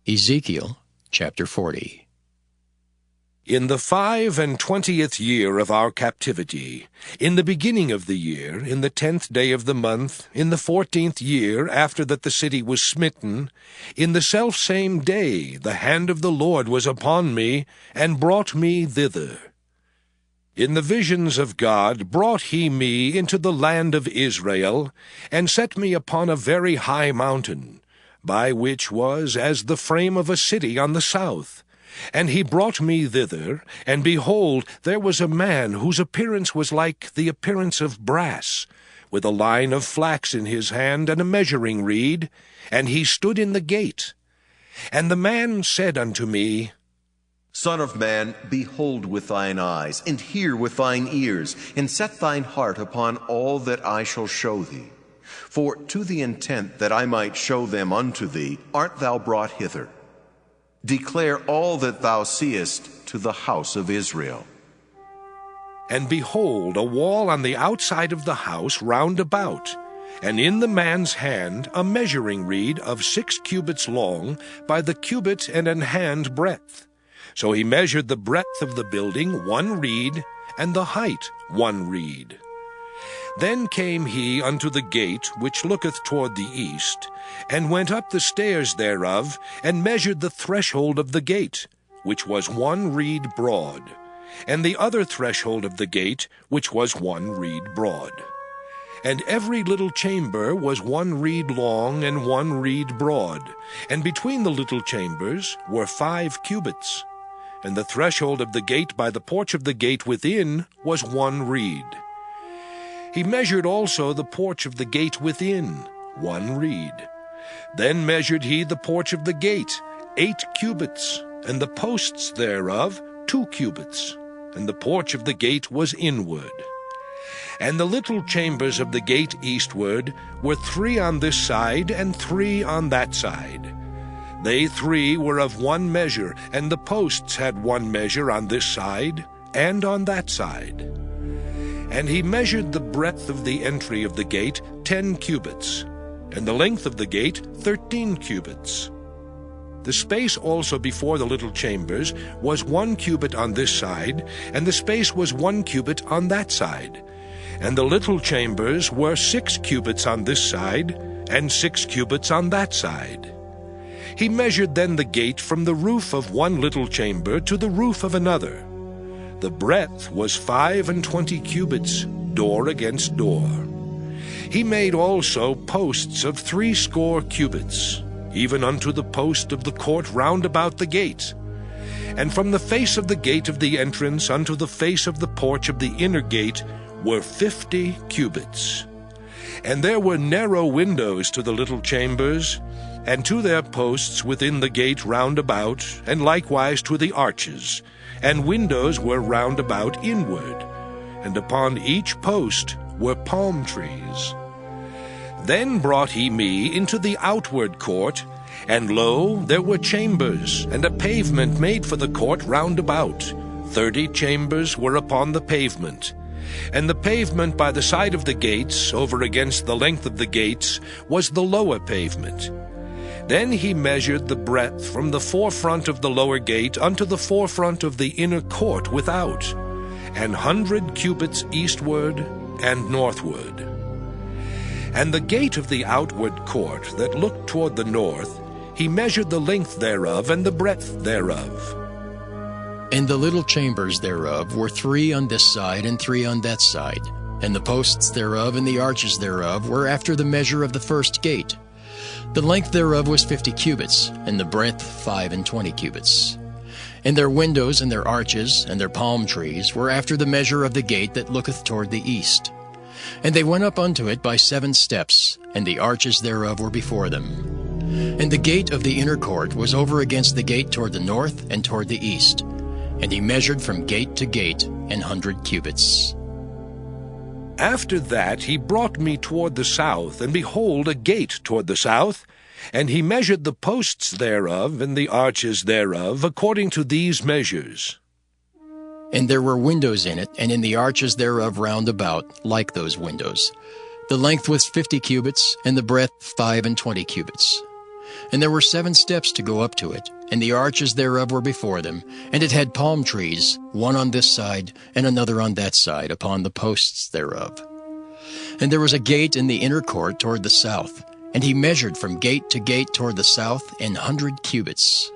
Ezekiel chapter 40. In the 25th year of our captivity, in the beginning of the year, in the 10th day of the month, in the 14th year after that the city was smitten, in the selfsame day the hand of the Lord was upon me, and brought me thither. In the visions of God brought he me into the land of Israel, and set me upon a very high mountain, by which was as the frame of a city on the south. And he brought me thither, and behold, there was a man whose appearance was like the appearance of brass, with a line of flax in his hand and a measuring reed, and he stood in the gate. And the man said unto me, Son of man, behold with thine eyes, and hear with thine ears, and set thine heart upon all that I shall show thee. For to the intent that I might show them unto thee art thou brought hither. Declare all that thou seest to the house of Israel. And behold, a wall on the outside of the house round about, and in the man's hand a measuring reed of 6 cubits long, by the cubit and an hand breadth. So he measured the breadth of the building 1 reed, and the height 1 reed. Then came he unto the gate which looketh toward the east, and went up the stairs thereof, and measured the threshold of the gate, which was 1 reed broad, and the other threshold of the gate, which was 1 reed broad. And every little chamber was 1 reed long and 1 reed broad, and between the little chambers were 5 cubits. And the threshold of the gate by the porch of the gate within was 1 reed. He measured also the porch of the gate within, 1 reed. Then measured he the porch of the gate, 8 cubits, and the posts thereof 2 cubits, and the porch of the gate was inward. And the little chambers of the gate eastward were 3 on this side and 3 on that side. They 3 were of 1 measure, and the posts had 1 measure on this side and on that side. And he measured the breadth of the entry of the gate 10 cubits, and the length of the gate 13 cubits. The space also before the little chambers was 1 cubit on this side, and the space was 1 cubit on that side. And the little chambers were 6 cubits on this side, and 6 cubits on that side. He measured then the gate from the roof of 1 little chamber to the roof of another. The breadth was 25 cubits, door against door. He made also posts of 60 cubits, even unto the post of the court round about the gate. And from the face of the gate of the entrance unto the face of the porch of the inner gate were 50 cubits. And there were narrow windows to the little chambers, and to their posts within the gate round about, and likewise to the arches, and windows were round about inward, and upon each post were palm trees. Then brought he me into the outward court, and lo, there were chambers, and a pavement made for the court round about. 30 chambers were upon the pavement. And the pavement by the side of the gates, over against the length of the gates, was the lower pavement. Then he measured the breadth from the forefront of the lower gate unto the forefront of the inner court without, 100 cubits eastward and northward. And the gate of the outward court that looked toward the north, he measured the length thereof and the breadth thereof. And the little chambers thereof were 3 on this side and 3 on that side, and the posts thereof and the arches thereof were after the measure of the first gate. The length thereof was 50 cubits, and the breadth 25 cubits. And their windows and their arches and their palm trees were after the measure of the gate that looketh toward the east. And they went up unto it by 7 steps, and the arches thereof were before them. And the gate of the inner court was over against the gate toward the north and toward the east. And he measured from gate to gate 100 cubits. After that he brought me toward the south, and behold, a gate toward the south, and he measured the posts thereof and the arches thereof according to these measures. And there were windows in it, and in the arches thereof round about, like those windows. The length was 50 cubits, and the breadth 25 cubits. And there were 7 steps to go up to it, and the arches thereof were before them, and it had palm trees, one on this side, and another on that side, upon the posts thereof. And there was a gate in the inner court toward the south, and he measured from gate to gate toward the south 100 cubits.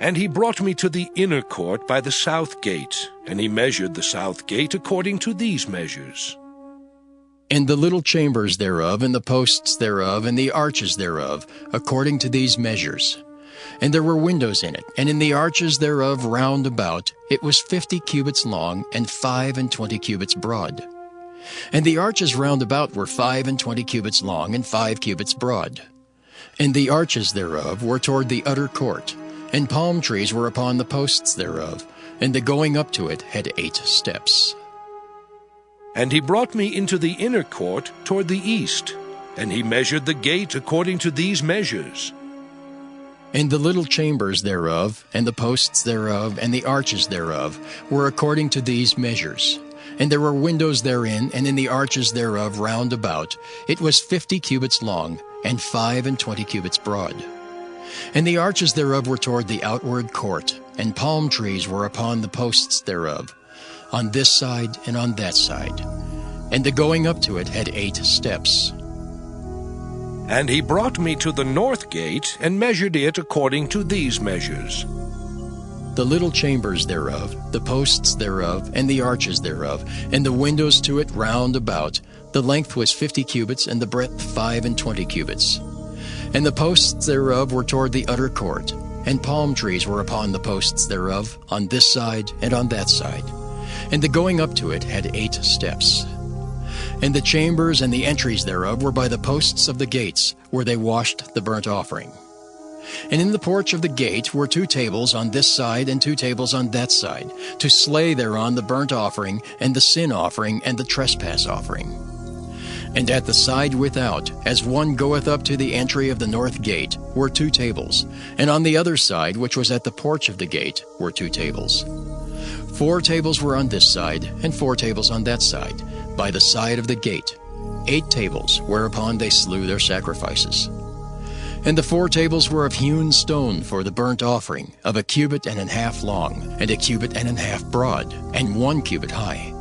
And he brought me to the inner court by the south gate, and he measured the south gate according to these measures. And the little chambers thereof, and the posts thereof, and the arches thereof, according to these measures. And there were windows in it, and in the arches thereof round about, it was 50 cubits long, and 25 cubits broad. And the arches round about were 25 cubits long, and 5 cubits broad. And the arches thereof were toward the utter court, and palm trees were upon the posts thereof, and the going up to it had 8 steps. And he brought me into the inner court toward the east, and he measured the gate according to these measures. And the little chambers thereof, and the posts thereof, and the arches thereof, were according to these measures. And there were windows therein, and in the arches thereof round about, it was 50 cubits long, and 25 cubits broad. And the arches thereof were toward the outward court, and palm trees were upon the posts thereof, on this side and on that side. And the going up to it had 8 steps. And he brought me to the north gate, and measured it according to these measures. The little chambers thereof, the posts thereof, and the arches thereof, and the windows to it round about, the length was 50 cubits, and the breadth 25 cubits. And the posts thereof were toward the utter court, and palm trees were upon the posts thereof, on this side and on that side. And the going up to it had 8 steps. And the chambers and the entries thereof were by the posts of the gates, where they washed the burnt offering. And in the porch of the gate were 2 tables on this side and 2 tables on that side, to slay thereon the burnt offering, and the sin offering, and the trespass offering. And at the side without, as one goeth up to the entry of the north gate, were 2 tables, and on the other side, which was at the porch of the gate, were 2 tables. 4 tables were on this side, and 4 tables on that side, by the side of the gate, 8 tables, whereupon they slew their sacrifices. And the 4 tables were of hewn stone for the burnt offering, of 1.5 cubits long, and 1.5 cubits broad, and 1 cubit high.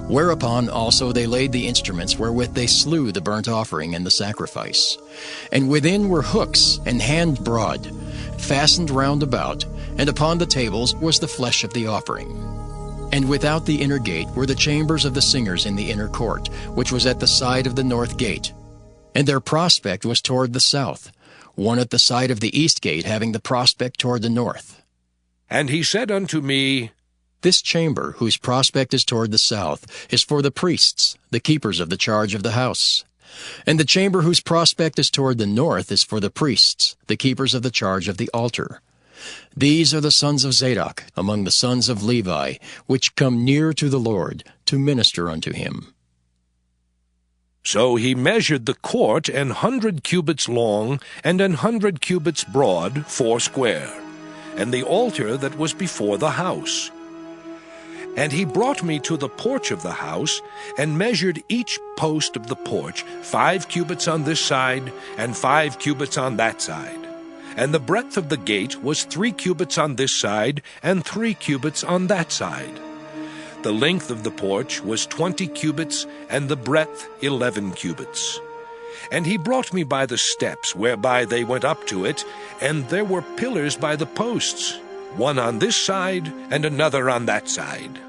Whereupon also they laid the instruments wherewith they slew the burnt offering and the sacrifice. And within were hooks, and hand broad, fastened round about, and upon the tables was the flesh of the offering. And without the inner gate were the chambers of the singers in the inner court, which was at the side of the north gate. And their prospect was toward the south, one at the side of the east gate having the prospect toward the north. And he said unto me, This chamber, whose prospect is toward the south, is for the priests, the keepers of the charge of the house. And the chamber whose prospect is toward the north is for the priests, the keepers of the charge of the altar. These are the sons of Zadok, among the sons of Levi, which come near to the Lord, to minister unto him. So he measured the court 100 cubits long, and 100 cubits broad, 4 and the altar that was before the house. And he brought me to the porch of the house, and measured each post of the porch 5 cubits on this side, and 5 cubits on that side. And the breadth of the gate was 3 cubits on this side, and 3 cubits on that side. The length of the porch was 20 cubits, and the breadth 11 cubits. And he brought me by the steps whereby they went up to it, and there were pillars by the posts, one on this side, and another on that side.